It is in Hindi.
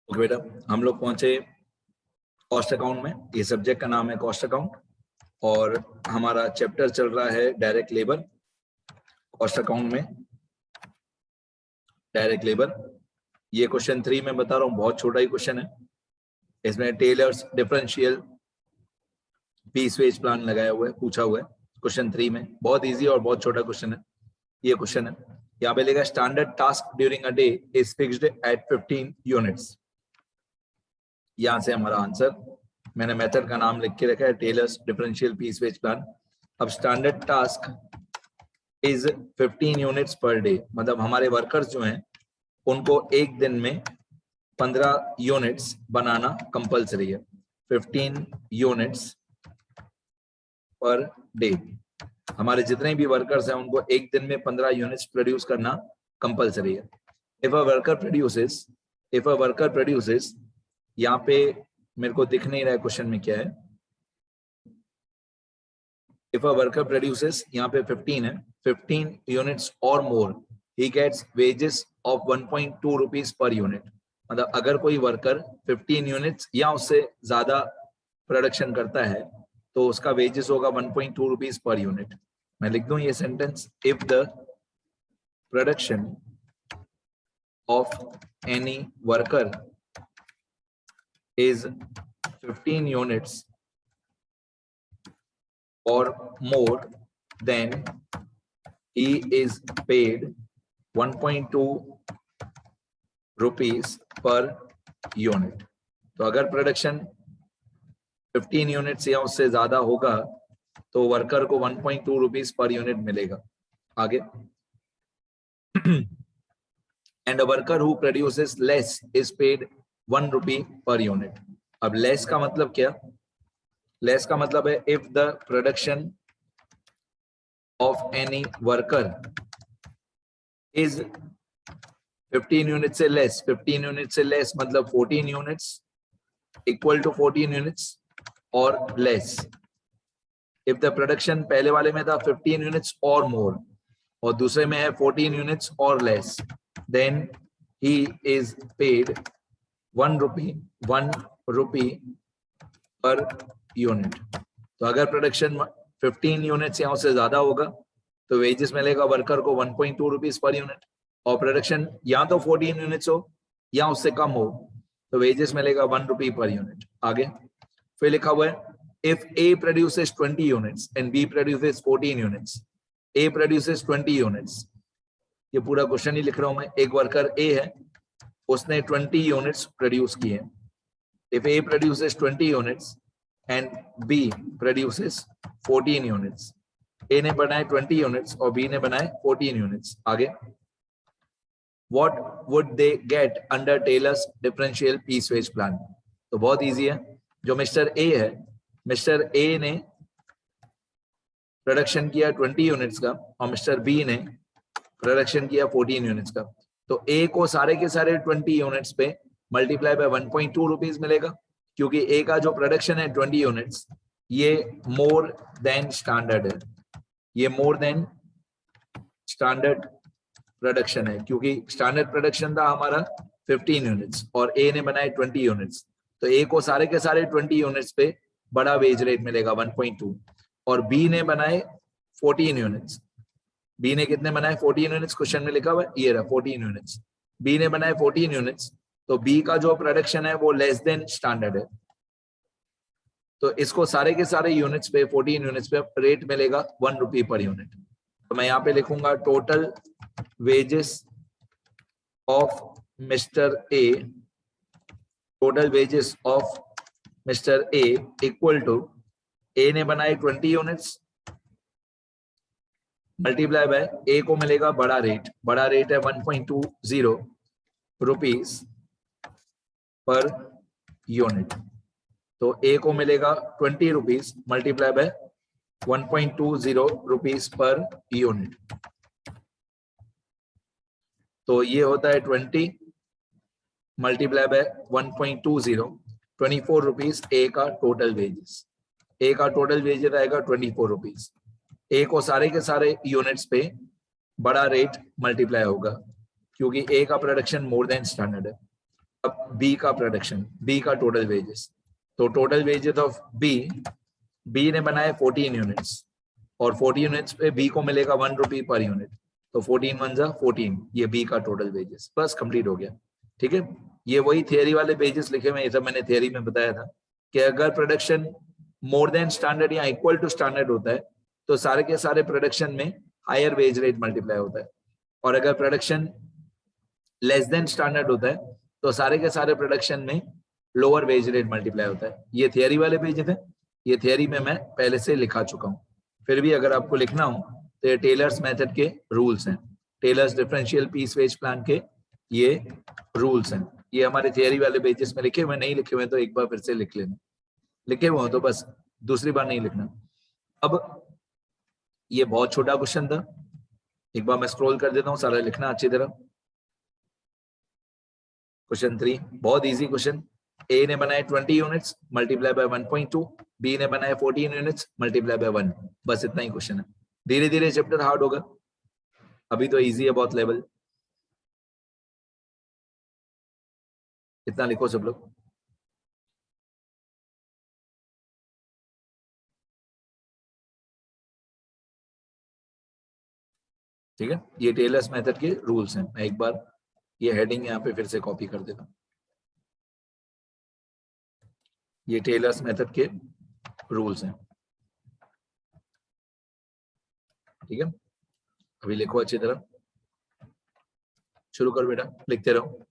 ओके बेटा, हम लोग पहुंचे कॉस्ट अकाउंट में। ये सब्जेक्ट का नाम है कॉस्ट अकाउंट और हमारा चैप्टर चल रहा है डायरेक्ट लेबर। कॉस्ट अकाउंट में डायरेक्ट लेबर, ये क्वेश्चन 3 में बता रहा हूँ, बहुत छोटा ही क्वेश्चन है। इसमें Taylor's differential piece wage plan लगाया हुआ है, पूछा हुआ है क्वेश्चन 3 में। बहुत इजी और बहुत छोटा क्वेश्चन है। ये क्वेश्चन है, यहाँ पे लिखा standard task during a day is fixed at 15 units. यहां से हमारा आंसर, मैंने मेथड का नाम लिख के रखा है Taylor's differential piece wage plan. अब standard task is 15 units per day, मतलब हमारे वर्कर्स जो हैं उनको एक दिन में 15 यूनिट्स बनाना कंपलसरी है। 15 यूनिट्स पर डे, हमारे जितने भी वर्कर्स हैं उनको एक दिन में 15 यूनिट्स प्रोड्यूस करना कंपलसरी है। इफ अ वर्कर प्रोड्यूसेस, यहाँ पे मेरे को दिख नहीं रहा है क्वेश्चन में क्या है। इफ अ वर्कर प्रोड्यूसेस, यहाँ पे 15 है, 15 units or more, he gets wages of 1.2 rupees per unit. मतलब अगर कोई वर्कर 15 यूनिट्स या उससे ज्यादा प्रोडक्शन करता है तो उसका वेजेस होगा 1.2 रुपीज पर यूनिट। मैं लिख दूं ये sentence, if the production of any worker is 15 units or more, then he is paid 1.2 rupees per unit। तो अगर प्रोडक्शन 15 यूनिट्स या उससे ज्यादा होगा तो वर्कर को 1.2 रुपीज पर यूनिट मिलेगा। आगे, and a worker who produces less is paid 1 rupee per unit. अब लेस का मतलब क्या? लेस का मतलब है if the production of any worker is 15 unit से लेस, 15 यूनिट से लेस मतलब 14 यूनिट्स, इक्वल टू 14 यूनिट्स और लेस। इफ द प्रोडक्शन पहले वाले में था 15 यूनिट्स और मोर और दूसरे में है 14 यूनिट्स और less, then he is paid 1 rupee per unit. तो अगर प्रोडक्शन 15 यूनिट्स या उससे ज्यादा होगा तो वेजेस मिलेगा वर्कर को 1.2 रुपीज पर यूनिट, और प्रोडक्शन या तो 14 यूनिट्स हो या उससे कम हो तो वेजेस मिलेगा 1 रुपी पर यूनिट। आगे फिर लिखा हुआ है if A produces 20 units and B produces 14 units, A produces 20 units, ये पूरा क्वेश्चन ही लिख रहा हूं मैं। एक वर्कर ए है, उसने 20 यूनिट्स प्रोड्यूस किए। If A produces 20 units and B produces 14 units, A ने बनाए 20 units और B ने बनाए 14 units। आगे, what would they get under Taylor's differential piece wage plan? तो बहुत इजी है। जो मिस्टर ए है, मिस्टर ए ने प्रोडक्शन किया 20 यूनिट्स का और मिस्टर बी ने प्रोडक्शन किया 14 यूनिट्स का। तो ए को सारे के सारे 20 यूनिट्स पे मल्टीप्लाई बाय 1.2 रुपीज मिलेगा, क्योंकि ए का जो प्रोडक्शन है 20 यूनिट्स, ये मोर देन स्टैंडर्ड है, ये मोर देन स्टैंडर्ड प्रोडक्शन है, क्योंकि स्टैंडर्ड प्रोडक्शन था हमारा 15 यूनिट्स और ए ने बनाए 20 यूनिट्स। तो ए को सारे के सारे 20 यूनिट्स पे बड़ा वेज रेट मिलेगा 1.2, और बी ने बनाए 14 यूनिट्स। बी ने कितने बनाए? 14 यूनिट्स, क्वेश्चन में लिखा हुआ है, ये रहा 14 यूनिट्स। बी ने बनाए 14 यूनिट्स, तो बी का जो प्रोडक्शन है वो लेस देन स्टैंडर्ड है, तो इसको सारे के सारे यूनिट्स पे 14 यूनिट्स पे रेट मिलेगा 1 रुपी पर यूनिट। तो मैं यहाँ पे लिखूंगा total wages of mister A, total wages of mister A equal to, A ने बनाए 20 यूनिट्स मल्टीप्लाई बाय ए को मिलेगा बड़ा रेट, बड़ा रेट है 1.20 रुपीज पर यूनिट। तो ए को मिलेगा 20 rupees multiply by 1.20 rupees per unit. तो ये होता है 20 मल्टीप्लाई बाय 1.20, 24 रुपीज ए का टोटल वेजेस। ए का टोटल वेजेस आएगा 24 रुपीज। ए को सारे के सारे यूनिट्स पे बड़ा रेट मल्टीप्लाई होगा, क्योंकि ए का प्रोडक्शन मोर देन स्टैंडर्ड है। अब बी का प्रोडक्शन, बी का टोटल वेजेस, तो टोटल वेजेस ऑफ बी ने बनाए 14 यूनिट्स और 40 यूनिट्स पे बी को मिलेगा 1 रुपी पर यूनिट, तो 14 वन जा 14, ये बी का टोटल वेजेस, बस कंप्लीट हो गया। ठीक है, ये वही थियरी वाले पेजेस लिखे हुए, ये सब मैंने थियरी में बताया था कि अगर प्रोडक्शन मोर देन स्टैंडर्ड या इक्वल टू स्टैंडर्ड होता है तो सारे के सारे प्रोडक्शन में हायर वेज रेट मल्टीप्लाई होता है, और अगर प्रोडक्शन लेस देन स्टैंडर्ड होता है तो सारे के सारे प्रोडक्शन में लोअर वेज रेट मल्टीप्लाई होता है। ये थियरी वाले पेज थे, ये थियरी में मैं पहले से लिखा चुका हूँ, फिर भी अगर आपको लिखना हो तो ये टेलर्स मेथड के रूल्स हैं, Taylor's differential piece wage plan के ये रूल्स हैं, ये हमारे थियरी वाले पेजेस में लिखे हुए, नहीं लिखे हुए तो एक बार फिर से लिख लेना, लिखे हुए हो तो बस दूसरी बार नहीं लिखना। अब ये बहुत छोटा क्वेश्चन था, एक बार मैं स्क्रॉल कर देता हूँ, सारा लिखना अच्छी तरह। क्वेश्चन 3 बहुत इजी क्वेश्चन, ए ने बनाए 20 यूनिट्स मल्टीप्लाई बाय 1.2, बी ने बनाए 14 यूनिट्स मल्टीप्लाई बाय 1, बस इतना ही क्वेश्चन है। धीरे धीरे चैप्टर हार्ड होगा, अभी तो इजी है बहुत लेवल। इतना लिखो सब लोग। ठीक है, ये टेलर्स मेथड के रूल्स हैं, मैं एक बार ये हेडिंग यहाँ पे फिर से कॉपी कर देता हूँ, ये टेलर्स मेथड के रूल्स हैं। ठीक है, अभी लिखो अच्छी तरह, शुरू करो बेटा, लिखते रहो।